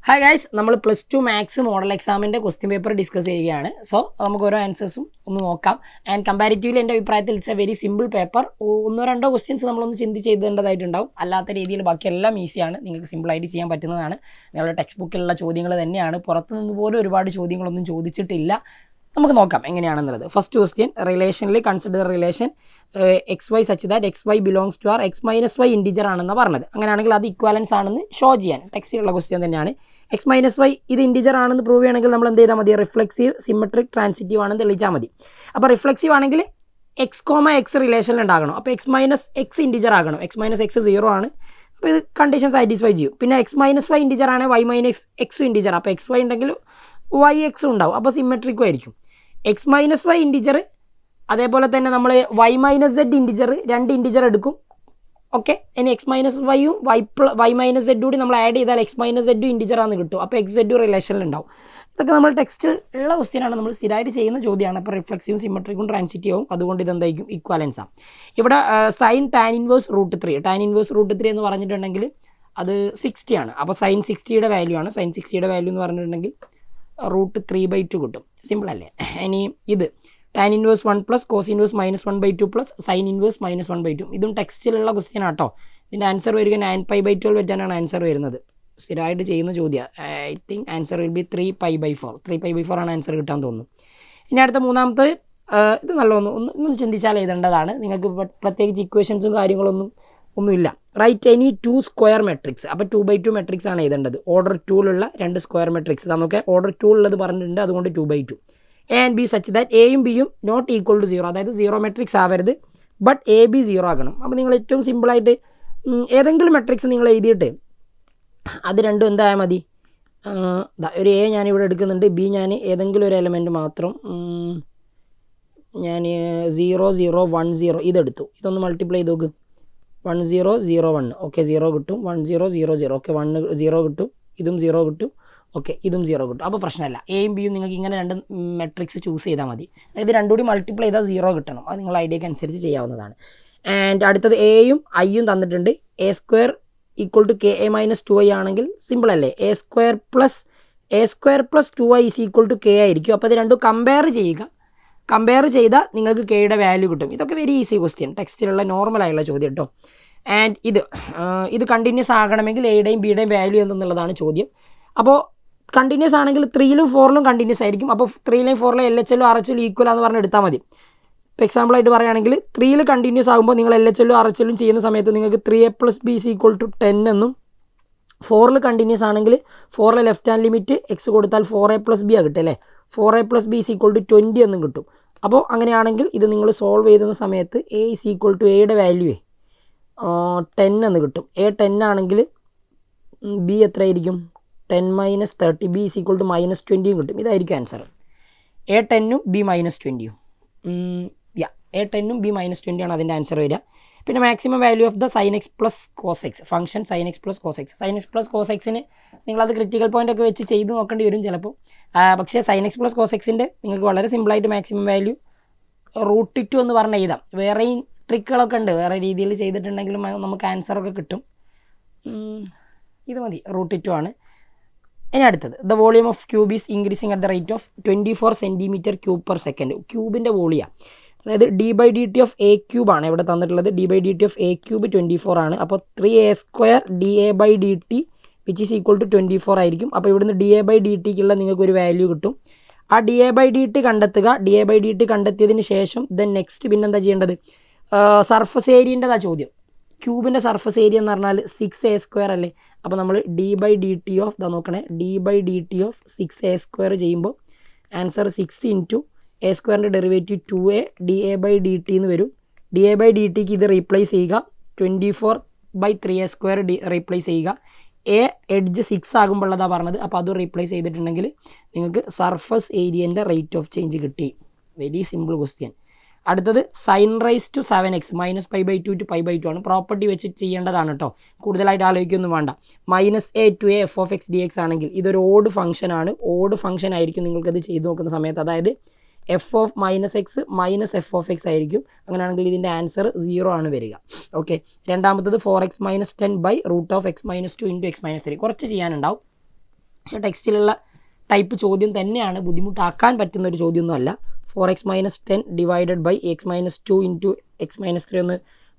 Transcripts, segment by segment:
Hi guys, നമ്മൾ +2 maths model എക്സാമിൻ്റെ question paper discuss ചെയ്യുകയാണ്. സോ നമുക്ക് ഓരോ ആൻസേഴ്സും ഒന്ന് നോക്കാം. ആൻഡ് കമ്പാരിറ്റീവ്ലി എൻ്റെ അഭിപ്രായത്തിൽ it's A very simple paper. ഒന്നോ രണ്ടോ ക്വസ്റ്റ്യൻസ് നമ്മളൊന്ന് ചിന്തിച്ച് ചെയ്തേണ്ടതായിട്ടുണ്ടാവും. അല്ലാത്ത രീതിയിൽ ബാക്കിയെല്ലാം ഈസിയാണ്, നിങ്ങൾക്ക് സിമ്പിളായിട്ട് ചെയ്യാൻ പറ്റുന്നതാണ്. നിങ്ങളുടെ ടെക്സ്റ്റ് ബുക്കിലുള്ള ചോദ്യങ്ങൾ തന്നെയാണ്, പുറത്തു നിന്ന് പോലും ഒരുപാട് ചോദ്യങ്ങളൊന്നും ചോദിച്ചിട്ടില്ല. നമുക്ക് നോക്കാം എങ്ങനെയാണെന്നുള്ളത്. ഫസ്റ്റ് ക്വസ്റ്റ്യൻ, റിലേഷനിൽ consider relation X Y such that X Y belongs to R X minus Y integer ആണെന്ന് പറഞ്ഞത്. അങ്ങനെയാണെങ്കിൽ അത് ഇക്വാലൻസ് ആണെന്ന് ഷോ ചെയ്യാൻ ടെക്സ്റ്റിലുള്ള ക്വസ്റ്റ്യൻ തന്നെയാണ്. എക്സ് മൈനസ് വൈ ഇത് ഇൻറ്റിജർ ആണെന്ന് പ്രൂവ് ചെയ്യണമെങ്കിൽ നമ്മൾ എന്ത് ചെയ്താൽ മതി? റിഫ്ലെക്സീവ്, സിമെട്രിക്, ട്രാൻസിറ്റീവ് ആണെന്ന് തെളിയിച്ചാൽ മതി. അപ്പോൾ റിഫ്ലെക്സീവ് ആണെങ്കിൽ എക്സ് കോമ എക്സ് റിലേഷനിൽ ഉണ്ടാകണം. അപ്പോൾ എക്സ് മൈനസ് എക്സ് ഇൻറ്റിജർ ആകണം. എക്സ് മൈനസ് എക്സ് 0 ആണ്. അപ്പോൾ ഇത് കണ്ടീഷൻ സാറ്റിസ്ഫൈ ചെയ്യും. പിന്നെ എക്സ് മൈനസ് വൈ ഇൻറ്റിജർ ആണ്, വൈ മൈനസ് എക്സും ഇൻറ്റിജർ. അപ്പോൾ എക്സ് വൈ ഉണ്ടെങ്കിൽ വൈ എക്സും ഉണ്ടാവും. അപ്പോൾ സിമെട്രിക്കും ആയിരിക്കും. എക്സ് മൈനസ് വൈ ഇൻറ്റിജർ, അതേപോലെ തന്നെ നമ്മൾ വൈ മൈനസ് സെഡ് ഇൻറ്റിജർ, രണ്ട് ഇൻറ്റിജർ എടുക്കും. ഓക്കെ, ഇനി എക്സ് മൈനസ് വൈയും വൈ മൈനസ് സെഡ് കൂടി നമ്മൾ ആഡ് ചെയ്താൽ എക്സ് മൈനസ് സെഡും ഇൻറ്റിജർ ആണെന്ന് കിട്ടും. അപ്പോൾ എക്സ് സെഡും റിലേഷനിൽ ഉണ്ടാവും. ഇതൊക്കെ നമ്മൾ ടെക്സ്റ്റിൽ ഉള്ള ക്വസ്റ്റ്യനാണ്, നമ്മൾ സ്ഥിരമായിട്ട് ചെയ്യുന്ന ചോദ്യമാണ്. അപ്പോൾ റിഫ്ലെക്സീവും സിമെട്രിക്കും ട്രാൻസിറ്റീവും, അതുകൊണ്ട് ഇതെന്തായിരിക്കും? ഇക്വാലൻസ് ആണ്. ഇവിടെ sine tan inverse √3, tan inverse √3 എന്ന് പറഞ്ഞിട്ടുണ്ടെങ്കിൽ അത് 60 ആണ്. അപ്പോൾ സൈൻ 60യുടെ വാല്യൂ ആണ്. സൈൻ 60യുടെ വാല്യൂ എന്ന് പറഞ്ഞിട്ടുണ്ടെങ്കിൽ √3/2 കിട്ടും. സിമ്പിൾ അല്ലേ? ഇനി ഇത് tan inverse 1 plus cos inverse -1/2 plus sine inverse -1/2. ഇതും ടെക്സ്റ്റിലുള്ള ക്വസ്റ്റ്യൻ ആട്ടോ. ഇതിൻ്റെ ആൻസർ വരിക 9π/12 വെച്ചാണ് ആൻസർ വരുന്നത്. സ്ഥിരമായിട്ട് ചെയ്യുന്ന ചോദ്യമാണ്. I think answer will be 3π/4. 3π/4 ആണ് ആൻസർ കിട്ടാൻ തോന്നുന്നു. ഇനി അടുത്ത മൂന്നാമത്തെ, ഇത് നല്ല ഒന്ന് ചിന്തിച്ചാൽ എഴുതേണ്ടതാണ്. നിങ്ങൾക്ക് പ്രത്യേകിച്ച് ഇക്വേഷൻസും ഒന്നുമില്ല. Write any 2 square matrix. അപ്പോൾ 2/2 മെട്രിക്സ് ആണ് എഴുതേണ്ടത്. ഓർഡർ 2ലുള്ള 2 സ്ക്വയർ മെട്രിക്സ് നമുക്ക് ഓർഡർ 2 ഉള്ളത് പറഞ്ഞിട്ടുണ്ട്, അതുകൊണ്ട് 2/2. A and B such that എയും ബിയും നോട്ട് ഈക്വൽ ടു 0, അതായത് 0 മെട്രിക്സ് ആവരുത്, ബട്ട് എ ബി 0 ആകണം. അപ്പോൾ നിങ്ങൾ ഏറ്റവും സിമ്പിളായിട്ട് ഏതെങ്കിലും മെട്രിക്സ് നിങ്ങൾ എഴുതിയിട്ട് അത് രണ്ടും എന്തായാൽ മതി? ഒരു എ ഞാനിവിടെ എടുക്കുന്നുണ്ട്, ബി ഞാൻ ഏതെങ്കിലും ഒരു എലമെൻറ്റ് മാത്രം ഞാൻ 0 0 1 0 ഇതെടുത്തു. ഇതൊന്ന് മൾട്ടിപ്ലൈ ചെയ്ത് നോക്ക്. 1 0 0 1, ഓക്കെ 0 കിട്ടും. 1 0 0 0, ഓക്കെ 1 0 കിട്ടും. ഇതും 0 കിട്ടും. ഓക്കെ, ഇതും 0 കിട്ടും. അപ്പോൾ പ്രശ്നമല്ല. എയും ബിയും നിങ്ങൾക്ക് ഇങ്ങനെ രണ്ട് മെട്രിക്സ് ചൂസ് ചെയ്താൽ മതി. അതായത് രണ്ടും കൂടി മൾട്ടിപ്ലൈ ചെയ്താൽ 0 കിട്ടണം. അത് നിങ്ങൾ ഐഡിയക്ക് അനുസരിച്ച് ചെയ്യാവുന്നതാണ്. ആൻഡ് അടുത്തത് എയും ഐയും തന്നിട്ടുണ്ട്. a² = ka-2i ആണെങ്കിൽ സിമ്പിൾ അല്ലേ? a² + 2i = k ആയിരിക്കും. അപ്പോൾ ഇത് രണ്ടും കമ്പയർ ചെയ്താൽ നിങ്ങൾക്ക് കെയുടെ വാല്യൂ കിട്ടും. ഇതൊക്കെ വെരി ഈസി ക്വസ്റ്റ്യൻ, ടെക്സ്റ്റിലുള്ള നോർമലായുള്ള ചോദ്യം കേട്ടോ. ആൻഡ് ഇത് കണ്ടിന്യൂസ് ആകണമെങ്കിൽ എയുടെയും ബിയുടെയും വാല്യൂ എന്തെന്നുള്ളതാണ് ചോദ്യം. അപ്പോൾ കണ്ടിന്യൂസ് ആണെങ്കിൽ 3ലും 4ലും കണ്ടിന്യൂസ് ആയിരിക്കും. അപ്പോൾ 3ലും 4ലും LHL RHL ഈക്വൽ ആണെന്ന് പറഞ്ഞ് എടുത്താൽ മതി. ഇപ്പോൾ എക്സാമ്പിളായിട്ട് പറയുകയാണെങ്കിൽ 3ൽ കണ്ടിന്യൂസ് ആകുമ്പോൾ നിങ്ങൾ LHL RHL ചെയ്യുന്ന സമയത്ത് നിങ്ങൾക്ക് 3a + b = 10 എന്നും, 4ൽ കണ്ടിന്യൂസ് ആണെങ്കിൽ 4ലെ ലെഫ്റ്റ് ഹാൻഡ് ലിമിറ്റ് എക്സ് കൊടുത്താൽ 4a + b കിട്ടും അല്ലേ? 4a + b = 20 എന്നും കിട്ടും. അപ്പോൾ അങ്ങനെയാണെങ്കിൽ ഇത് നിങ്ങൾ സോൾവ് ചെയ്യുന്ന സമയത്ത് a = എയുടെ വാല്യൂ 10 എന്ന് കിട്ടും. a 10 ആണെങ്കിൽ b എത്രയായിരിക്കും? 10 - 30, b = -20 കിട്ടും. ഇതായിരിക്കും answer. a 10ഉം b -20ഉം. a 10ഉം b -20 ആണ് അതിൻ്റെ ആൻസർ വരിക. പിന്നെ maximum value of the sin x + cos x, function sin x + cos x. sin x + cos xന് നിങ്ങളത് ക്രിറ്റിക്കൽ പോയിൻ്റ് ഒക്കെ വെച്ച് ചെയ്ത് നോക്കേണ്ടി വരും ചിലപ്പോൾ. പക്ഷേ sin x + cos xൻ്റെ നിങ്ങൾക്ക് വളരെ സിമ്പിളായിട്ട് മാക്സിമം വാല്യൂ √2 എന്ന് പറഞ്ഞ് എഴുതാം. വേറെയും ട്രിക്കുകളൊക്കെ ഉണ്ട്, വേറെ രീതിയിൽ ചെയ്തിട്ടുണ്ടെങ്കിലും നമുക്ക് ആൻസറൊക്കെ കിട്ടും. ഇത് മതി, √2 ആണ്. ഇനി അടുത്തത്, the volume of cube is increasing at the rate of 24 cm3/s. ക്യൂബിൻ്റെ വോളിയം, അതായത് d/dt ഓഫ് a³ ആണ് ഇവിടെ തന്നിട്ടുള്ളത്. d/dt ഓഫ് a³ 24 ആണ്. അപ്പോൾ 3a² dA/dt which is equal to 24 ആയിരിക്കും. അപ്പോൾ ഇവിടുന്ന് dA/dtക്കുള്ള നിങ്ങൾക്കൊരു വാല്യൂ കിട്ടും. ആ dA/dt കണ്ടെത്തുക. dA/dt കണ്ടെത്തിയതിന് ശേഷം നെക്സ്റ്റ് പിന്നെന്താ ചെയ്യേണ്ടത്? സർഫസ് ഏരിയൻ്റെതാ ചോദ്യം. ക്യൂബിൻ്റെ സർഫസ് ഏരിയ എന്ന് പറഞ്ഞാൽ 6a² അല്ലേ? അപ്പോൾ നമ്മൾ d/dt of d/dt of 6a² ചെയ്യുമ്പോൾ ആൻസർ 6 × a²ൻ്റെ ഡെറിവേറ്റീവ് 2a dA/dt എന്ന് വരും. dA/dtക്ക് ഇത് റീപ്ലേസ് ചെയ്യുക. 24/3a² റീപ്ലേസ് ചെയ്യുക. എ എഡ്ജ് 6 ആകുമ്പോഴതാ പറഞ്ഞത്. അപ്പോൾ അത് റീപ്ലേസ് ചെയ്തിട്ടുണ്ടെങ്കിൽ നിങ്ങൾക്ക് സർഫസ് ഏരിയൻ്റെ റേറ്റ് ഓഫ് ചേഞ്ച് കിട്ടി. Very simple question. അടുത്തത് sin raised to 7x -π/2 to π/2 ആണ്. പ്രോപ്പർട്ടി വെച്ചിട്ട് ചെയ്യേണ്ടതാണ് കേട്ടോ, കൂടുതലായിട്ട് ആലോചിക്കൊന്നും വേണ്ട. -a to a f(x) dx ആണെങ്കിൽ ഇതൊരു ഓഡ് ഫംഗ്ഷൻ ആണ്. ഓഡ് ഫംഗ്ഷൻ ആയിരിക്കും നിങ്ങൾക്കത് ചെയ്ത് നോക്കുന്ന സമയത്ത്. അതായത് f of -x - f of x ആയിരിക്കും. അങ്ങനെയാണെങ്കിൽ ഇതിൻ്റെ ആൻസർ 0 ആണ് വരിക. ഓക്കെ, രണ്ടാമത്തത് 4x - 10 √(x - 2 × x - 3). കുറച്ച് ചെയ്യാനുണ്ടാവും. പക്ഷേ ടെക്സ്റ്റിലുള്ള ടൈപ്പ് ചോദ്യം തന്നെയാണ്, ബുദ്ധിമുട്ടാക്കാൻ പറ്റുന്ന ഒരു ചോദ്യമൊന്നുമല്ല. 4x - 10 divided by x - 2 into x - 3 ഒന്ന്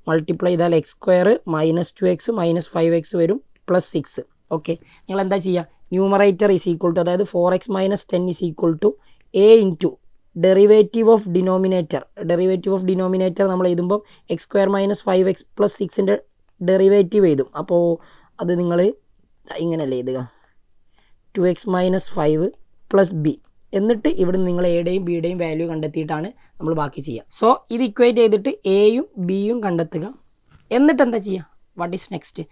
മൾട്ടിപ്ലൈ ചെയ്താൽ x² -2x -5x വരും +6. ഓക്കെ, നിങ്ങൾ എന്താ ചെയ്യുക, ന്യൂമറേറ്റർ ഈസ് ഈക്വൽ ടു, അതായത് 4x - 10 is equal to a into derivative of denominator നമ്മൾ എഴുതുമ്പോൾ x² - 5x + 6ൻ്റെ ഡെറിവേറ്റീവ് എഴുതും. അപ്പോൾ അത് നിങ്ങൾ ഇങ്ങനെയല്ലേ എഴുതുക, 2x - 5 + b. എന്നിട്ട് ഇവിടെ നിങ്ങൾ എയുടെയും ബിയുടെയും വാല്യൂ കണ്ടെത്തിയിട്ടാണ് നമ്മൾ ബാക്കി ചെയ്യുക. സോ ഇത് ഇക്വേറ്റ് ചെയ്തിട്ട് എയും ബിയും കണ്ടെത്തുക. എന്നിട്ട് എന്താ ചെയ്യുക, വാട്ട് ഈസ് നെക്സ്റ്റ്?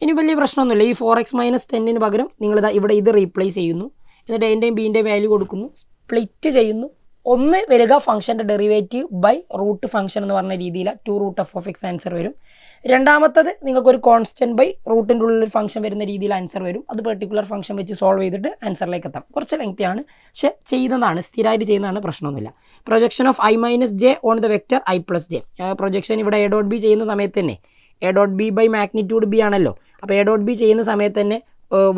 ഇനി വലിയ പ്രശ്നമൊന്നുമില്ല. ഈ 4x - 10ന് പകരം നിങ്ങളിതാ ഇവിടെ ഇത് റീപ്ലേസ് ചെയ്യുന്നു. എന്നിട്ട് എൻ്റെയും ബിൻ്റെയും വാല്യൂ കൊടുക്കുന്നു, സ്പ്ലിറ്റ് ചെയ്യുന്നു. ഒന്ന് വരിക ഫംഗ്ഷൻ്റെ ഡെറിവേറ്റീവ് ബൈ റൂട്ട് ഫംഗ്ഷൻ എന്ന് പറഞ്ഞ രീതിയിലാണ് 2√f(x) ആൻസർ വരും. രണ്ടാമത്തത് നിങ്ങൾക്കൊരു കോൺസ്റ്റൻറ്റ് ബൈ റൂട്ടിൻ്റെ ഉള്ളിൽ ഫംഗ്ഷൻ വരുന്ന രീതിയിൽ ആൻസർ വരും. അത് പെർട്ടിക്കുലർ ഫംഗ്ഷൻ വെച്ച് സോൾവ് ചെയ്തിട്ട് ആൻസറിലേക്ക് എത്താം. കുറച്ച് ലെങ്തിയാണ്, പക്ഷേ ചെയ്യുന്നതാണ്, സ്ഥിരമായിട്ട് ചെയ്യുന്നതാണ്, പ്രശ്നമൊന്നുമില്ല. Projection of i - j on the vector i + j. Projection ഇവിടെ a.b ചെയ്യുന്ന സമയത്ത് തന്നെ a.b ബൈ മാഗ്നിറ്റ്യൂഡ് b ആണല്ലോ. അപ്പോൾ a.b ചെയ്യുന്ന സമയത്ത് തന്നെ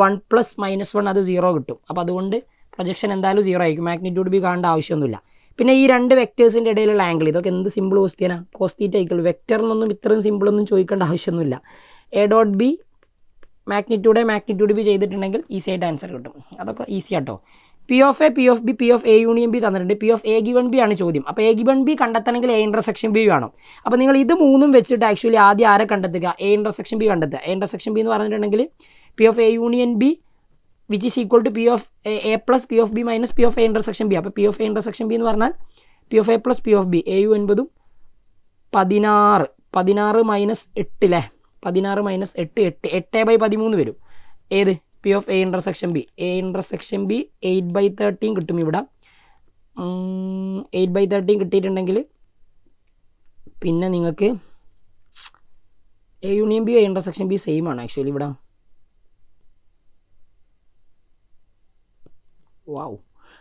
1 + -1 അത് 0 കിട്ടും. അപ്പോൾ അതുകൊണ്ട് പ്രൊജക്ഷൻ എന്തായാലും 0 ആയിരിക്കും. മാഗ്നിറ്റ്യൂഡ് ബി കാണേണ്ട ആവശ്യമൊന്നുമില്ല. പിന്നെ ഈ രണ്ട് വെക്റ്റേഴ്സിൻ്റെ ഇടയിലുള്ള ആംഗിൾ, ഇതൊക്കെ എന്ത് സിമ്പിൾ ക്വസ്റ്റ്യനാണ്, cos θ ആയിക്കുള്ളൂ. വെക്റ്ററിനൊന്നും ഇത്രയും സിമ്പിളൊന്നും ചോദിക്കേണ്ട ആവശ്യമൊന്നുമില്ല. a.b മാഗ്നിറ്റ്യൂഡ് ബി ചെയ്തിട്ടുണ്ടെങ്കിൽ ഈസി ആയിട്ട് ആൻസർ കിട്ടും. അതൊക്കെ ഈസി ആട്ടോ. P of A, P of B, P of A union B തന്നിട്ടുണ്ട്. P of A given B ആണ് ചോദ്യം. അപ്പോൾ A given B കണ്ടെത്തണമെങ്കിൽ A intersection B വേണം. അപ്പോൾ നിങ്ങൾ ഇത് മൂന്നും വെച്ചിട്ട് ആക്ച്വലി ആദ്യം ആരെ കണ്ടെത്തുക, A intersection B കണ്ടെത്തുക. A intersection B എന്ന് പറഞ്ഞിട്ടുണ്ടെങ്കിൽ P of A union B which is equal to P of A plus P of B minus P of A intersection B. അപ്പോൾ P of A intersection B എന്ന് പറഞ്ഞാൽ P of A plus P of B. AU എൻപതും 16 -8 അല്ലേ, 16 - 8 8/13 വരും. ഏത് P of A intersection B. A intersection B 8/13 കിട്ടും. ഇവിടെ 8/13 കിട്ടിയിട്ടുണ്ടെങ്കിൽ പിന്നെ നിങ്ങൾക്ക് A union B A intersection B same ആണ് ആക്ച്വലി ഇവിടെ. വാവ്.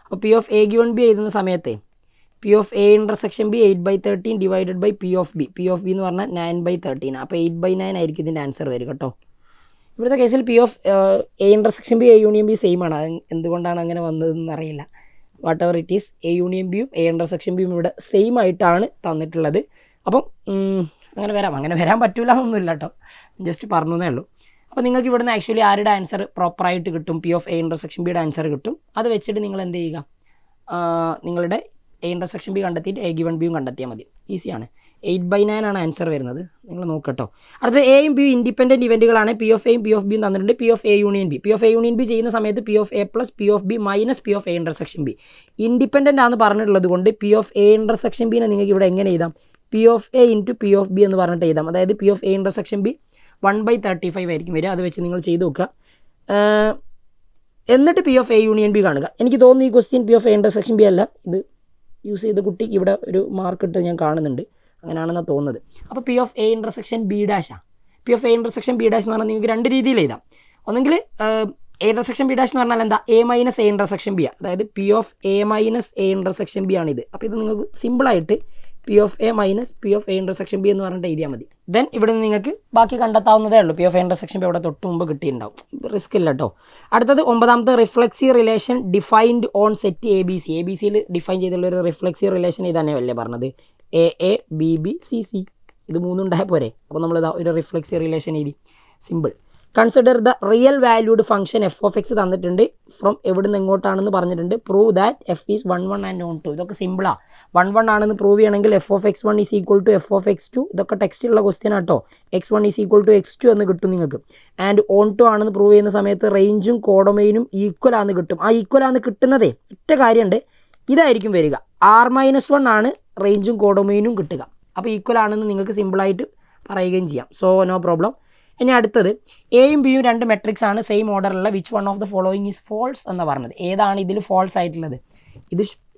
അപ്പോൾ P of A given B എഴുതുന്ന സമയത്ത് P of A intersection B 8/13 divided by P of B. P of B എന്ന് പറഞ്ഞാൽ 9/13. അപ്പോൾ 8/9 ആയിരിക്കും ഇതിൻ്റെ ആൻസർ വരും കേട്ടോ. ഇവിടുത്തെ കേസിൽ P of A intersection B A union B same ആണ്. എന്തുകൊണ്ടാണ് അങ്ങനെ വന്നതെന്ന് അറിയില്ല. What ever it is, A union ബിയും A intersection ബിയും ഇവിടെ സെയിം ആയിട്ടാണ് തന്നിട്ടുള്ളത്. അപ്പം അങ്ങനെ വരാൻ പറ്റില്ല എന്നൊന്നുമില്ല കേട്ടോ, ജസ്റ്റ് പറഞ്ഞതേ ഉള്ളൂ. അപ്പോൾ നിങ്ങൾക്ക് ഇവിടുന്ന് ആക്ച്വലി ആരുടെ ആൻസർ പ്രോപ്പറായിട്ട് കിട്ടും, P of A intersection ബിയുടെ ആൻസർ കിട്ടും. അത് വെച്ചിട്ട് നിങ്ങൾ എന്ത് ചെയ്യുക, നിങ്ങളുടെ A intersection B കണ്ടെത്തിയിട്ട് A given ബിയും കണ്ടെത്തിയാൽ മതി. ഈസിയാണ്. 8/9 ആണ് ആൻസർ വരുന്നത്. നിങ്ങൾ നോക്കട്ടോ. അടുത്തത് എയും ബിയും ഇൻഡിപെൻഡൻറ്റ് ഇവൻറ്റുകളാണ്. P of Aയും P of Bയും തന്നിട്ടുണ്ട്. P of A union B. P of A union B ചെയ്യുന്ന സമയത്ത് P of A plus P of B minus P of A intersection B. Independent ആണെന്ന് പറഞ്ഞിട്ടുള്ളത് കൊണ്ട് P of A intersection Bനെ നിങ്ങൾക്ക് ഇവിടെ എങ്ങനെ എഴുതാം, P of A into P of B എന്ന് പറഞ്ഞിട്ട് എഴുതാം. അതായത് P of A intersection B 1/35 ആയിരിക്കും വരിക. അത് വെച്ച് നിങ്ങൾ ചെയ്ത് നോക്കുക. എന്നിട്ട് P of A union B കാണുക. എനിക്ക് തോന്നുന്നു ഈ question P of A intersection B അല്ല, ഇത് യൂസ് ചെയ്ത കുട്ടിക്ക് ഇവിടെ ഒരു മാർക്ക് ഇട്ട് ഞാൻ കാണുന്നുണ്ട്, അങ്ങനെയാണെന്നാണ് തോന്നുന്നത്. അപ്പോൾ P of A intersection B ഡാഷാണ്. P of A intersection B dash എന്ന് പറഞ്ഞാൽ നിങ്ങൾക്ക് രണ്ട് രീതിയിൽ എഴുതാം. ഒന്നെങ്കിൽ A intersection B ഡാഷ് എന്ന് പറഞ്ഞാൽ എന്താ, A minus A intersection B. അതായത് P of A minus A intersection B ആണിത്. അപ്പോൾ ഇത് നിങ്ങൾക്ക് സിമ്പിളായിട്ട് P of A minus P of A intersection B എന്ന് പറഞ്ഞിട്ട് എഴുതിയാൽ മതി. ദെൻ ഇവിടെ നിന്ന് നിങ്ങൾക്ക് ബാക്കി കണ്ടെത്താവുന്നതേ ഉള്ളൂ. P of A intersection B ഇവിടെ തൊട്ട് മുമ്പ് കിട്ടിയിട്ടുണ്ടാവും, റിസ്ക് ഇല്ല കേട്ടോ. അടുത്തത് 9ാമത്തെ reflexive relation defined on set ABC. ABCയിൽ ഡിഫൈൻ ചെയ്തിട്ടുള്ള ഒരു റിഫ്ലെക്സീവ് റിലേഷൻ ഇതന്നെ അല്ലേ പറഞ്ഞത്, AA BB CC. ഇത് മൂന്നുണ്ടായ പോരെ. അപ്പോൾ നമ്മൾ ഒരു റിഫ്ലെക്സീവ് റിലേഷൻ എഴുതി, simple. Consider the real valued function f(x) തന്നിട്ടുണ്ട്. ഫ്രം എവിടെ നിന്ന് എങ്ങോട്ടാണെന്ന് പറഞ്ഞിട്ടുണ്ട്. Prove that f is 1 1 and on 2. ഇതൊക്കെ സിമ്പിളാണ്. 1 1 ആണെന്ന് പ്രൂവ് ചെയ്യണമെങ്കിൽ f(x1) is equal to f(x2). ഇതൊക്കെ ടെക്സ്റ്റിലുള്ള ക്വസ്റ്റ്യൻ ആട്ടോ. x1 is equal to x2 എന്ന് കിട്ടും നിങ്ങൾക്ക്. ആൻഡ് ഓൺ 2 ആണെന്ന് പ്രൂവ് ചെയ്യുന്ന സമയത്ത് റേഞ്ചും കോഡൊമെയിനും ഈക്വൽ ആണെന്ന് കിട്ടും. ആ ഈക്വൽ ആണെന്ന് കിട്ടുന്നതേ ഒറ്റ കാര്യമുണ്ട്, ഇതായിരിക്കും വരിക. r-1 ആണ് റേഞ്ചും കോഡൊമെയിനും കിട്ടുക. അപ്പോൾ ഈക്വൽ ആണെന്ന് നിങ്ങൾക്ക് സിമ്പിളായിട്ട് പറയുകയും ചെയ്യാം. So no problem. ഇനി അടുത്തത് എയും ബിയും രണ്ട് മെട്രിക്സ് ആണ് സെയിം ഓർഡറിലുള്ള. Which one of the following is false എന്ന് പറഞ്ഞത്. ഏതാണ് ഇതിൽ ഫോൾസ് ആയിട്ടുള്ളത്?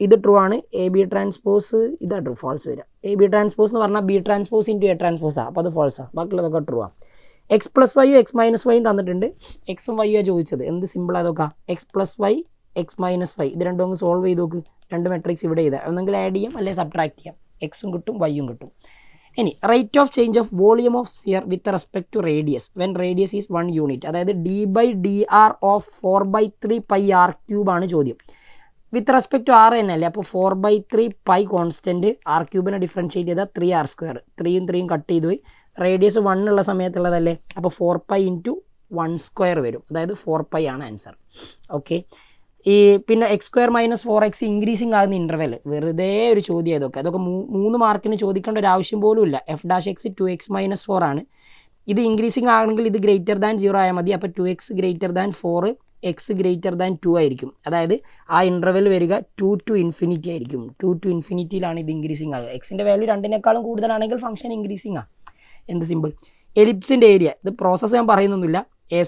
ഇത് ട്രൂ ആണ്. AB ട്രാൻസ്പോസ് ഇതാ ട്രൂ, ഫോൾസ് വരിക. AB ട്രാൻസ്പോസ് എന്ന് പറഞ്ഞാൽ B ട്രാൻസ്പോസ് ഇൻറ്റു A ട്രാൻസ്പോസാണ്. അപ്പോൾ അത് ഫോൾസാണ്. ബാക്കിയുള്ളതൊക്കെ ട്രൂ ആണ്. x + y x - y തന്നിട്ടുണ്ട്. എക്സും വൈയും ചോദിച്ചത്. എന്ത് സിമ്പിളാണ് അതൊക്കെ. x + y x - y ഇത് രണ്ടും അങ്ങ് സോൾവ് ചെയ്ത് നോക്ക്. രണ്ട് മെട്രിക്സ് ഇവിടെ ചെയ്താൽ ഒന്നെങ്കിൽ ആഡ് ചെയ്യാം അല്ലെങ്കിൽ സബ്ട്രാക്ട് ചെയ്യാം. എക്സും കിട്ടും വൈയും കിട്ടും. ഇനി rate of change of volume of sphere with respect to radius when radius is 1 unit, അതായത് d/dr of 4/3 pi r cube ആണ് ചോദ്യം. വിത്ത് റെസ്പെക്ട് ടു ആർ തന്നെയല്ലേ, അപ്പോൾ 4/3 പൈ കോൺസ്റ്റൻറ്റ് ആർ ക്യൂബിനെ ഡിഫറൻഷ്യേറ്റ് ചെയ്താൽ 3r², 3യും 3യും കട്ട് ചെയ്ത് പോയി, റേഡിയസ് 1 ഉള്ള സമയത്തുള്ളതല്ലേ, അപ്പോൾ 4π × 1² വരും, അതായത് 4π ആണ് ആൻസർ. ഓക്കെ, ഈ പിന്നെ x² - 4x ഇൻക്രീസിങ് ആകുന്ന ഇൻ്റർവെൽ വെറുതെ ഒരു ചോദ്യം ഇതൊക്കെ 3 മാർക്കിന് ചോദിക്കേണ്ട ഒരു ആവശ്യം പോലും ഇല്ല. f'(x) 2x - 4 ആണ്. ഇത് ഇൻക്രീസിങ് ആണെങ്കിൽ ഇത് ഗ്രേറ്റർ ദാൻ 0 ആയാൽ മതി. അപ്പോൾ 2x greater than 4, x greater than 2 ആയിരിക്കും. അതായത് ആ ഇൻ്റർവെൽ വരിക 2 to ∞ ആയിരിക്കും. 2 to ∞ ഇത് ഇൻക്രീസിങ് ആകുക. എക്സിൻ്റെ വാല്യൂ 2നേക്കാളും കൂടുതലാണെങ്കിൽ ഫംഗ്ഷൻ ഇൻക്രീസിങ് ആണ്. എന്ത് സിമ്പിൾ. എലിപ്സിൻ്റെ ഏരിയ, ഇത് പ്രോസസ്സ് ഞാൻ പറയുന്നൊന്നുമില്ല. a²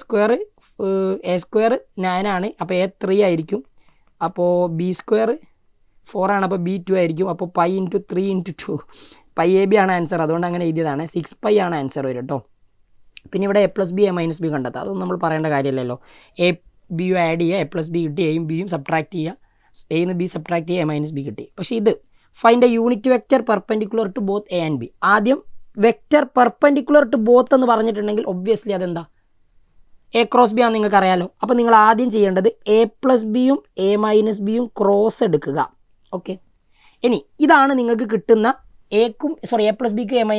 9 ആണ്, അപ്പോൾ a 3 ആയിരിക്കും. അപ്പോൾ b² 4 ആണ്, അപ്പോൾ b 2 ആയിരിക്കും. അപ്പോൾ π × 3 × 2 πab ആണ് ആൻസർ. അതുകൊണ്ട് അങ്ങനെ എഴുതിയതാണ്. 6π ആണ് ആൻസർ വരും കേട്ടോ. പിന്നെ ഇവിടെ a+b a-b കണ്ടെത്താം, അതൊന്നും നമ്മൾ പറയേണ്ട കാര്യമില്ലല്ലോ. a b ആഡ് ചെയ്യുക, a+b കിട്ടി, എയും ബിയും സബ്ട്രാക്ട് ചെയ്യുക, a നിന്ന് b സബ്ട്രാക്ട് ചെയ്യുക, a - b കിട്ടി. പക്ഷേ ഇത് find a unit vector perpendicular to both a and b. ആദ്യം വെക്റ്റർ പെർപെൻഡിക്കുലർ ടു ബോത്ത് എന്ന് പറഞ്ഞിട്ടുണ്ടെങ്കിൽ ഒബ്വിയസ്ലി അതെന്താ, a×b ആണെന്ന് നിങ്ങൾക്ക് അറിയാലോ. അപ്പോൾ നിങ്ങൾ ആദ്യം ചെയ്യേണ്ടത് a+b യും a - b യും ക്രോസ് എടുക്കുക. ഓക്കെ, ഇനി ഇതാണ് നിങ്ങൾക്ക് കിട്ടുന്ന a+b ക്കും a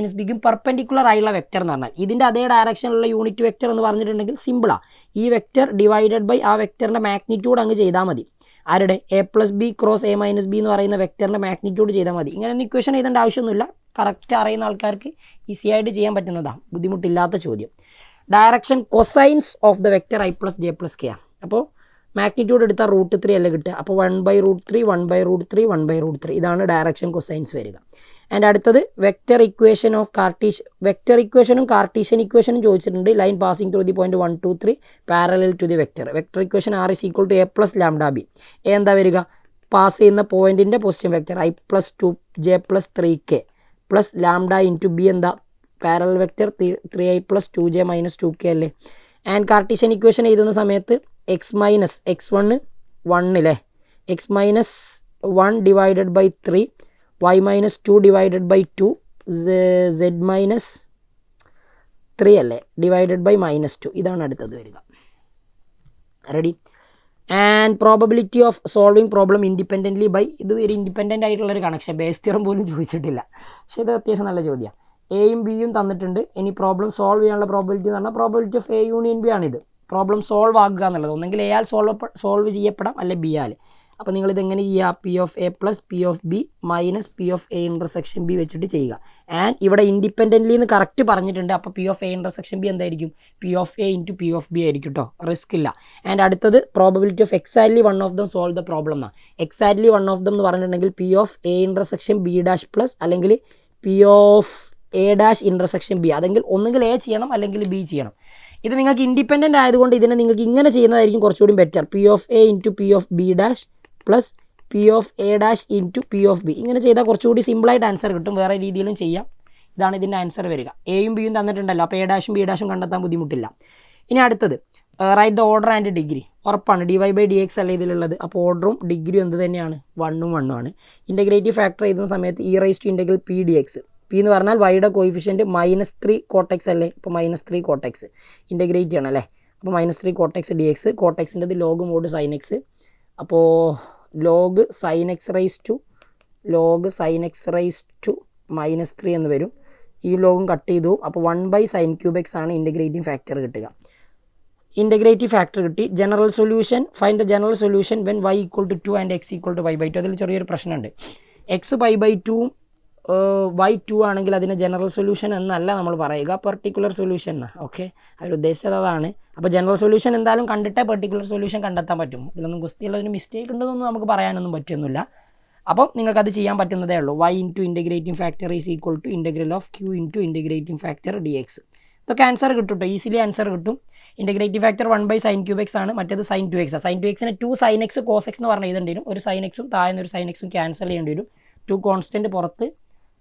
- b ക്കും പെർപെൻഡിക്കുലർ ആയുള്ള വെക്റ്റർ എന്ന് പറഞ്ഞാൽ ഇതിൻ്റെ അതേ ഡയറക്ഷനിലുള്ള യൂണിറ്റ് വെക്റ്റർ എന്ന് പറഞ്ഞിട്ടുണ്ടെങ്കിൽ സിമ്പിളാണ്. ഈ വെക്റ്റർ ഡിവൈഡഡ് ബൈ ആ വെക്റ്ററിൻ്റെ മാഗ്നിറ്റ്യൂഡ് അങ്ങ് ചെയ്താൽ മതി. ആരുടെ a+b × a - b എന്ന് പറയുന്ന വെക്റ്ററിൻ്റെ മാഗ്നിറ്റ്യൂഡ് ചെയ്താൽ മതി. ഇങ്ങനെ ഇക്വേഷൻ എഴുതേണ്ട ആവശ്യമൊന്നുമില്ല. കറക്റ്റ് അറിയുന്ന ആൾക്കാർക്ക് ഈസി ആയിട്ട് ചെയ്യാൻ പറ്റുന്നതാണ്, ബുദ്ധിമുട്ടില്ലാത്ത ചോദ്യം. Direction cosines of the vector i+j+k ആണ്. അപ്പോൾ മാഗ്നിറ്റ്യൂഡ് എടുത്താൽ √3 അല്ലേ കിട്ടുക. അപ്പോൾ 1/√3 1/√3 1/√3 ഇതാണ് ഡയറക്ഷൻ കൊസൈൻസ് വരിക. ആൻഡ് അടുത്തത് വെക്റ്റർ ഇക്വേഷൻ ഓഫ് വെക്റ്റർ ഇക്വേഷനും കാർട്ടീഷ്യൻ ഇക്വേഷനും ചോദിച്ചിട്ടുണ്ട്. Line passing through the point 1 2 3 parallel to the vector. Vector equation r = a + λb. എന്താ വരിക, പാസ് ചെയ്യുന്ന പോയിന്റിൻ്റെ position vector i+2j+3k plus λ × b എന്താ, parallel vector 3i + 2j - 2k അല്ലേ. ആൻഡ് കാർട്ടീഷ്യൻ ഇക്വേഷൻ എഴുതുന്ന സമയത്ത് x - x1 1 അല്ലേ, x - 1 divided by 3, y - 2 divided by 2, z - 3 അല്ലേ ഡിവൈഡഡ് ബൈ -2. ഇതാണ് അടുത്തത് വരിക. Ready. And probability of solving problem independently by, ഇത് ഒരു ഇൻഡിപെൻഡൻ്റ് ആയിട്ടുള്ളൊരു കണക്ഷൻ, ബേസ് തിയറം പോലും ചോദിച്ചിട്ടില്ല. പക്ഷേ ഇത് അത്യാവശ്യം നല്ല ചോദ്യമാണ്. എയും ബിയും തന്നിട്ടുണ്ട്. ഇനി പ്രോബ്ലം സോൾവ് ചെയ്യാനുള്ള പ്രോബിലിറ്റി എന്ന് പറഞ്ഞാൽ probability of a union b ആണിത്. പ്രോബ്ലം സോൾവ് ആകുക എന്നുള്ളത് ഒന്നെങ്കിൽ a ആൽ സോൾവ് ചെയ്യപ്പെടാം, അല്ലെ b ആൽ. അപ്പോൾ നിങ്ങളിത് എങ്ങനെ ചെയ്യുക, p(a) + p(b) - p(a)∩b വെച്ചിട്ട് ചെയ്യുക. ആൻഡ് ഇവിടെ ഇൻഡിപെൻഡൻ്റ്ലി എന്ന് കറക്റ്റ് പറഞ്ഞിട്ടുണ്ട്. അപ്പോൾ p(a)∩b എന്തായിരിക്കും, p(a) × p(b) ആയിരിക്കും കേട്ടോ, റിസ്ക് ഇല്ല. ആൻഡ് അടുത്തത് probability of exactly one of them solve the problem എന്നാണ്. എക്സാക്ട്ലി വൺ ഓഫ് ദം എന്ന് പറഞ്ഞിട്ടുണ്ടെങ്കിൽ p(a)∩b' അല്ലെങ്കിൽ p(a'∩b. അതെങ്കിൽ ഒന്നുകിൽ a ചെയ്യണം അല്ലെങ്കിൽ b ചെയ്യണം. ഇത് നിങ്ങൾക്ക് ഇൻഡിപെൻഡൻ്റ് ആയതുകൊണ്ട് ഇതിനെ നിങ്ങൾക്ക് ഇങ്ങനെ ചെയ്യുന്നതായിരിക്കും കുറച്ചുകൂടി better. p(a) × p(b' plus p(a' × p(b). ഇങ്ങനെ ചെയ്താൽ കുറച്ചുകൂടി സിമ്പിളായിട്ട് ആൻസർ കിട്ടും. വേറെ രീതിയിലും ചെയ്യാം. ഇതാണ് ഇതിൻ്റെ ആൻസർ വരിക. എയും ബിയും തന്നിട്ടുണ്ടല്ലോ, അപ്പോൾ a' b' കണ്ടെത്താൻ ബുദ്ധിമുട്ടില്ല. ഇനി അടുത്തത് write the order and degree. ഉറപ്പാണ് dy/dx അല്ല ഇതിലുള്ളത്. അപ്പോൾ ഓർഡറും ഡിഗ്രിയും എന്ത് തന്നെയാണ്, 1ഉം 1ഉം ആണ്. ഇൻ്റഗ്രേറ്റീവ് ഫാക്ടർ എഴുതുന്ന സമയത്ത് e⁻p(dx). p എന്ന് പറഞ്ഞാൽ y-യുടെ കോയിഫിഷ്യൻറ്റ് -3 cot x അല്ലേ, അപ്പോൾ -3 cot x ഇൻ്റഗ്രേറ്റ് ചെയ്യണം അല്ലേ. അപ്പോൾ -3 cot x dx, cot x-ൻ്റെത് log mod sin x. അപ്പോൾ log sin x -3 എന്ന് വരും. ഈ ലോഗും കട്ട് ചെയ്തു. അപ്പോൾ 1/sin³ x ആണ് ഇൻ്റഗ്രേറ്റിംഗ് ഫാക്ടർ കിട്ടുക. ഇൻ്റഗ്രേറ്റീവ് ഫാക്ടർ കിട്ടി. General solution, find the general solution when y = 2 and x = π/2. അതിൽ ചെറിയൊരു പ്രശ്നമുണ്ട്. x π/2 y 2 ആണെങ്കിൽ അതിന് ജനറൽ സൊല്യൂഷൻ എന്നല്ല നമ്മൾ പറയുക, പെർട്ടിക്കുലർ സൊല്യൂഷൻ എന്നാണ്. ഓക്കെ, അവർ ഉദ്ദേശിച്ചത് അതാണ്. അപ്പോൾ ജനറൽ സൊല്യൂഷൻ എന്തായാലും കണ്ടിട്ടേ പെർട്ടിക്കുലർ സൊല്യൂഷൻ കണ്ടെത്താൻ പറ്റും. ഇതിലൊന്നും ക്വസ്റ്റ്യനിലൊരു മിസ്റ്റേക്ക് ഉണ്ടെന്നൊന്നും നമുക്ക് പറയാനൊന്നും പറ്റുന്നില്ല. അപ്പം നിങ്ങൾക്കത് ചെയ്യാൻ പറ്റുന്നതേ ഉള്ളൂ. y × integrating factor = integral of q × integrating factor dx. ഇതൊക്കെ ആൻസർ കിട്ടും കേട്ടോ, ഈസിലി ആൻസർ കിട്ടും. ഇൻ്റഗ്രേറ്റീവ് ഫാക്ടർ 1/sin³ x ആണ്, മറ്റേത് sin 2x. sin 2x-നെ 2sin x cos x എന്ന് പറഞ്ഞ് എഴുതേണ്ടി വരും. ഒരു sin x-ഉം താഴെ ഒരു sin x-ഉം ക്യാൻസൽ ചെയ്യേണ്ടി വരും. 2 കോൺസ്റ്റൻറ്റ് പുറത്ത്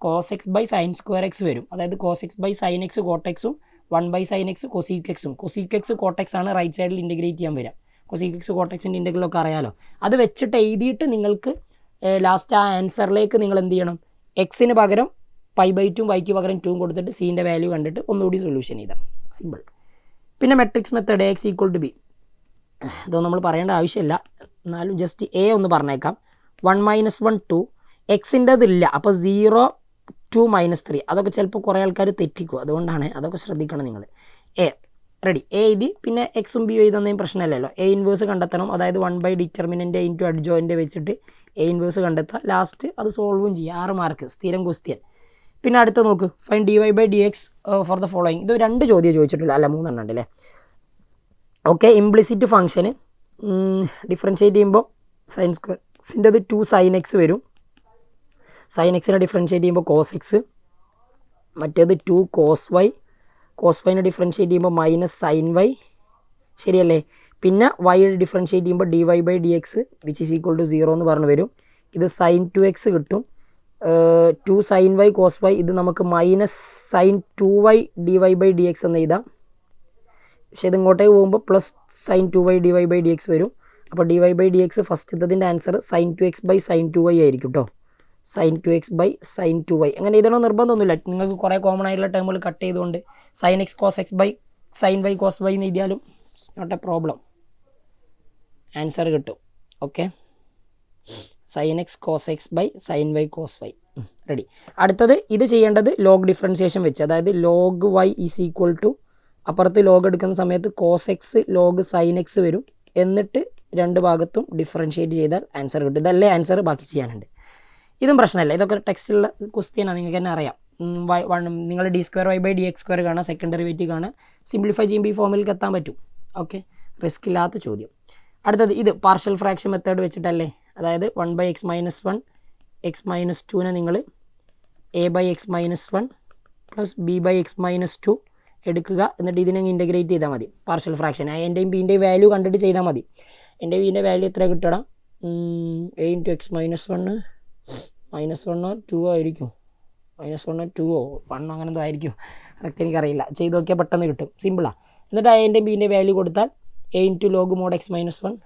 cos x/sin² x വരും. അതായത് cos x/sin x cot x-ഉം 1/sin x cosec x-ഉം. cosec x cot x ആണ് റൈറ്റ് സൈഡിൽ ഇൻ്റഗ്രേറ്റ് ചെയ്യാൻ വരിക. cosec x cot x-ൻ്റെ ഇൻ്റഗ്രലൊക്കെ അറിയാലോ. അത് വെച്ചിട്ട് എഴുതിയിട്ട് നിങ്ങൾക്ക് ലാസ്റ്റ് ആ ആൻസറിലേക്ക് നിങ്ങൾ എന്ത് ചെയ്യണം, എക്സിന് പകരം π/2 വൈക്ക് പകരം 2 കൊടുത്തിട്ട് സീൻ്റെ വാല്യൂ കണ്ടിട്ട് ഒന്നുകൂടി സൊല്യൂഷൻ ചെയ്താൽ സിമ്പിൾ. പിന്നെ matrix method X equal to B, ഇതൊന്നും നമ്മൾ പറയേണ്ട ആവശ്യമില്ല, എന്നാലും ജസ്റ്റ് എ ഒന്ന് പറഞ്ഞേക്കാം. 1 - 1 2 എക്സിൻ്റെതില്ല, അപ്പോൾ 0 2 - 3 അതൊക്കെ ചിലപ്പോൾ കുറേ ആൾക്കാർ തെറ്റിക്കും, അതുകൊണ്ടാണ് അതൊക്കെ ശ്രദ്ധിക്കണം നിങ്ങൾ. എ റെഡി, എ എഴുതി, പിന്നെ എക്സും ബിയും എഴുതുന്നതും പ്രശ്നമല്ലല്ലോ. എ ഇൻവേഴ്സ് കണ്ടെത്തണം, അതായത് 1/ഡിറ്റർമിനൻ്റ് ഇൻറ്റു അഡ്ജോയിൻ്റ് വെച്ചിട്ട് എ ഇൻവേഴ്സ് കണ്ടെത്തുക, ലാസ്റ്റ് അത് സോൾവും ചെയ്യുക. 6 മാർക്ക് സ്ഥിരം ക്വസ്റ്റ്യൻ. പിന്നെ അടുത്ത നോക്ക്, fine dy/dx for the following. ഇത് 2 ചോദ്യം ചോദിച്ചിട്ടില്ല, അല്ല 3 എണ്ണം ഉണ്ടല്ലേ. ഓക്കെ, ഇംപ്ലിസിറ്റ് ഫംഗ്ഷന് ഡിഫറൻഷ്യേറ്റ് ചെയ്യുമ്പോൾ സൈൻ സ്ക്വയർസിൻ്റെത് 2 sin x വരും. sin x ഡിഫറൻഷ്യേറ്റ് ചെയ്യുമ്പോൾ cos x, മറ്റേത് 2 cos y, cos y differentiate ചെയ്യുമ്പോൾ -sin y, ശരിയല്ലേ. പിന്നെ y ഡിഫറൻഷ്യേറ്റ് ചെയ്യുമ്പോൾ dy/dx which is equal to 0 എന്ന് പറഞ്ഞു വരും. ഇത് sin 2x കിട്ടും, 2 sin y cos y, ഇത് നമുക്ക് -sin 2y dy/dx എന്ന് എഴുതാം. പക്ഷേ ഇത് ഇങ്ങോട്ടേക്ക് പോകുമ്പോൾ പ്ലസ് sin 2y dy/dx വരും. അപ്പോൾ dy/dx ഫസ്റ്റത്തതിൻ്റെ answer sin 2x/sin 2y ആയിരിക്കും കേട്ടോ. sin 2x/sin 2y അങ്ങനെ എഴുതണോ നിർബന്ധമൊന്നുമില്ല, നിങ്ങൾക്ക് കുറേ കോമൺ ആയിട്ടുള്ള ടേമുകൾ കട്ട് ചെയ്തുകൊണ്ട് sin x cos x/sin y cos y എന്ന് എഴുതിയാലും നോട്ട് എ പ്രോബ്ലം, ആൻസർ കിട്ടും. Okay, sin x cos x/sin y cos y ready. അടുത്തത് ഇത് ചെയ്യേണ്ടത് ലോഗ് ഡിഫറൻസിയേഷൻ വെച്ച്, അതായത് log y is equal to അപ്പുറത്ത് ലോഗ് എടുക്കുന്ന സമയത്ത് cos x log sin x വരും, എന്നിട്ട് 2 ഭാഗത്തും ഡിഫറൻഷ്യേറ്റ് ചെയ്താൽ ആൻസർ കിട്ടും. ഇതല്ലേ ആൻസർ, ബാക്കി ചെയ്യാനുണ്ട്. ഇതും പ്രശ്നമല്ല, ഇതൊക്കെ ടെക്സ്റ്റിലുള്ള ക്വസ്റ്റ്യനാണ്, നിങ്ങൾക്ക് തന്നെ അറിയാം. നിങ്ങൾ d²y/dx² കാണാം, സെക്കൻഡ് ഡെറിവേറ്റീവ് കാണാം, സിംപ്ലിഫൈ ചെയ്യുമ്പോൾ ഈ ഫോമിലേക്ക് എത്താൻ പറ്റും. ഓക്കെ, റിസ്ക് ഇല്ലാത്ത ചോദ്യം. അടുത്തത് ഇത് പാർഷ്യൽ ഫ്രാക്ഷൻ മെത്തേഡ് വെച്ചിട്ടല്ലേ, അതായത് 1/x - 1 x - 2നെ നിങ്ങൾ a/x - 1 പ്ലസ് b/x - 2 എടുക്കുക, എന്നിട്ട് ഇതിനെ ഇൻ്റഗ്രേറ്റ് ചെയ്താൽ മതി. പാർഷ്യൽ ഫ്രാക്ഷൻ എൻ്റെയും ബീൻ്റെയും വാല്യൂ കണ്ടിട്ട് ചെയ്താൽ മതി. എൻ്റെ ബീൻ്റെ വാല്യൂ എത്ര കിട്ടണം, a × x - 1 -1 2 ആയിരിക്കും, -1 2 1 അങ്ങനെ എന്തോ ആയിരിക്കും, കറക്റ്റ് എനിക്കറിയില്ല, ചെയ്ത് നോക്കിയാൽ പെട്ടെന്ന് കിട്ടും, സിമ്പിളാണ്. എന്നിട്ട് എൻ്റെ ബീൻ്റെ വാല്യൂ കൊടുത്താൽ a × log mod x - 1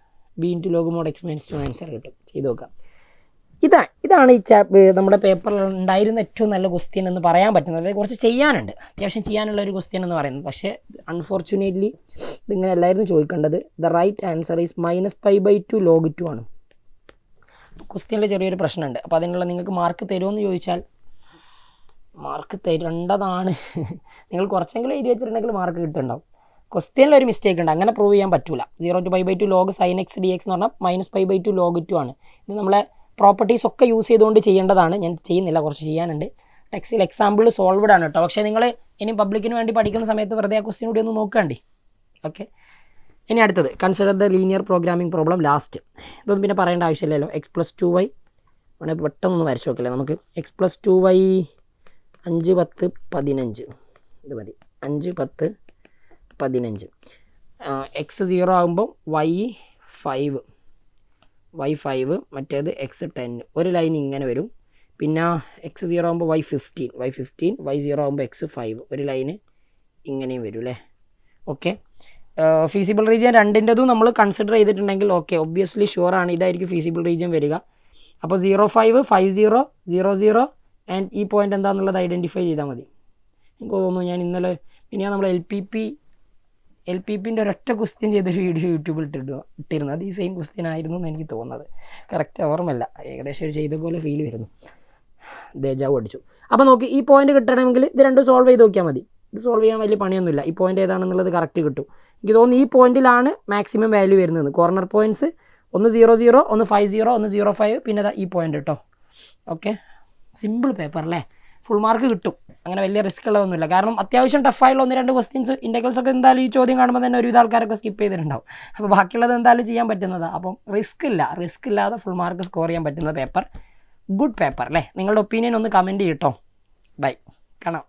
b × log mod x - 2 answer കിട്ടും. ചെയ്ത് നോക്കാം. ഇതാണ് ഈ നമ്മുടെ പേപ്പറിൽ ഉണ്ടായിരുന്ന ഏറ്റവും നല്ല ക്വസ്റ്റ്യൻ എന്ന് പറയാൻ പറ്റുന്നത്. കുറച്ച് ചെയ്യാനുണ്ട്, അത്യാവശ്യം ചെയ്യാനുള്ള ഒരു ക്വസ്റ്റ്യൻ എന്ന് പറയുന്നത്. പക്ഷേ അൺഫോർച്ചുനേറ്റ്ലി ഇതിങ്ങനെ എല്ലാവരും ചോദിക്കേണ്ടത് the right answer is -π/2 log 2 ആണ്. ക്വസ്റ്റ്യനിൽ ചെറിയൊരു പ്രശ്നമുണ്ട്. അപ്പോൾ അതിനുള്ള നിങ്ങൾക്ക് മാർക്ക് തരുമെന്ന് ചോദിച്ചാൽ മാർക്ക് തരേണ്ടതാണ്. നിങ്ങൾ കുറച്ചെങ്കിലും എഴുതി വെച്ചിട്ടുണ്ടെങ്കിൽ മാർക്ക് കിട്ടുന്നുണ്ടാവും. ക്വസ്റ്റ്യനിലൊരു മിസ്റ്റേക്ക് ഉണ്ട്, അങ്ങനെ പ്രൂവ് ചെയ്യാൻ പറ്റില്ല. 0 to π/2 log sin x dx എന്ന് പറഞ്ഞാൽ -π/2 log 2 ആണ്. ഇത് നമ്മളെ പ്രോപ്പർട്ടീസ് ഒക്കെ യൂസ് ചെയ്തുകൊണ്ട് ചെയ്യേണ്ടതാണ്, ഞാൻ ചെയ്യുന്നില്ല, കുറച്ച് ചെയ്യാനുണ്ട്. ടെക്സ്റ്റിൽ എക്സാമ്പിൾ സോൾവ്ഡ് ആണ് കേട്ടോ. പക്ഷേ നിങ്ങൾ ഇനി പബ്ലിക്കിന് വേണ്ടി പഠിക്കുന്ന സമയത്ത് വെറുതെ ആ ക്വസ്റ്റ്യൻ കൂടി ഒന്ന് നോക്കണ്ടേ. ഓക്കെ, ഇനി അടുത്തത് consider the linear programming problem last. ഇതൊന്നും പിന്നെ പറയേണ്ട ആവശ്യമില്ലല്ലോ. x + 2y വേണേൽ പെട്ടെന്ന് വരച്ച് നോക്കില്ലേ നമുക്ക്. x + 2y 5 10 15 ഇത് മതി. 5 10 15. x 0 ആകുമ്പോൾ y 5, മറ്റേത് x 10. ഒരു ലൈൻ ഇങ്ങനെ വരും. പിന്നെ x 0 ആകുമ്പോൾ y 15, y 0 ആകുമ്പോൾ x 5, ഒരു ലൈന് ഇങ്ങനെയും വരും അല്ലേ. ഓക്കെ, ഫീസിബിൾ റീജിയൻ രണ്ടിൻ്റെതും നമ്മൾ കൺസിഡർ ചെയ്തിട്ടുണ്ടെങ്കിൽ ഓക്കെ, ഒബ്വിയസ്ലി ഷുവറാണ് ഇതായിരിക്കും ഫീസിബിൾ റീജിയൻ വരിക. അപ്പോൾ 0 5 5 0 0 0 ആൻഡ് ഈ പോയിൻ്റ് എന്താണെന്നുള്ളത് ഐഡൻറ്റിഫൈ ചെയ്താൽ മതി. എനിക്ക് തോന്നുന്നു ഞാൻ ഇന്നലെ പിന്നെ നമ്മൾ എൽ പി പിൻ്റെ ഒരൊറ്റ ക്വസ്റ്റ്യൻ ചെയ്തൊരു വീഡിയോ യൂട്യൂബിൽ ഇട്ടിരുന്നു. അത് ഈ സെയിം ക്വസ്റ്റ്യൻ ആയിരുന്നു എന്ന് എനിക്ക് തോന്നുന്നത്, കറക്റ്റ് ഓർമ്മയില്ല, ഏകദേശം ഒരു ചെയ്ത പോലെ ഫീൽ വരുന്നു, ദേജാവ് അടിച്ചു. അപ്പോൾ നോക്കി, ഈ പോയിന്റ് കിട്ടണമെങ്കിൽ ഇത് രണ്ടും സോൾവ് ചെയ്ത് നോക്കിയാൽ മതി. ഇത് സോൾവ് ചെയ്യാൻ വലിയ പണിയൊന്നുമില്ല. ഈ പോയിന്റ് ഏതാണെന്നുള്ളത് കറക്റ്റ് കിട്ടും. എനിക്ക് തോന്നുന്നു ഈ പോയിന്റിലാണ് മാക്സിമം വാല്യൂ വരുന്നത്. കോർണർ പോയിൻറ്റ്സ് ഒന്ന് 0 0, ഒന്ന് 5 0, ഒന്ന് 0 5, പിന്നെ ഈ പോയിന്റ് കേട്ടോ. ഓക്കെ, സിമ്പിൾ പേപ്പർ അല്ലേ, ഫുൾ മാർക്ക് കിട്ടും. അങ്ങനെ വലിയ റിസ്ക് ഉള്ളതൊന്നുമില്ല. കാരണം അത്യാവശ്യം ടഫായുള്ള 1-2 ക്വസ്റ്റ്യൻസ് ഇൻ്റഗ്രൽസ് ഒക്കെ എന്തായാലും ഈ ചോദ്യം കാണുമ്പോൾ തന്നെ ഒരുവിധ ആൾക്കാരൊക്കെ സ്കിപ്പ് ചെയ്തിട്ടുണ്ടാവും. അപ്പോൾ ബാക്കിയുള്ളത് എന്തായാലും ചെയ്യാൻ പറ്റുന്നതാണ്. അപ്പം റിസ്ക് ഇല്ലാതെ ഫുൾ മാർക്ക് സ്കോർ ചെയ്യാൻ പറ്റുന്ന പേപ്പർ, ഗുഡ് പേപ്പർ അല്ലേ. നിങ്ങളുടെ ഒപ്പീനിയൻ ഒന്ന് കമൻറ്റ് ചെയ്യട്ടോ. ബൈ, കാണാം.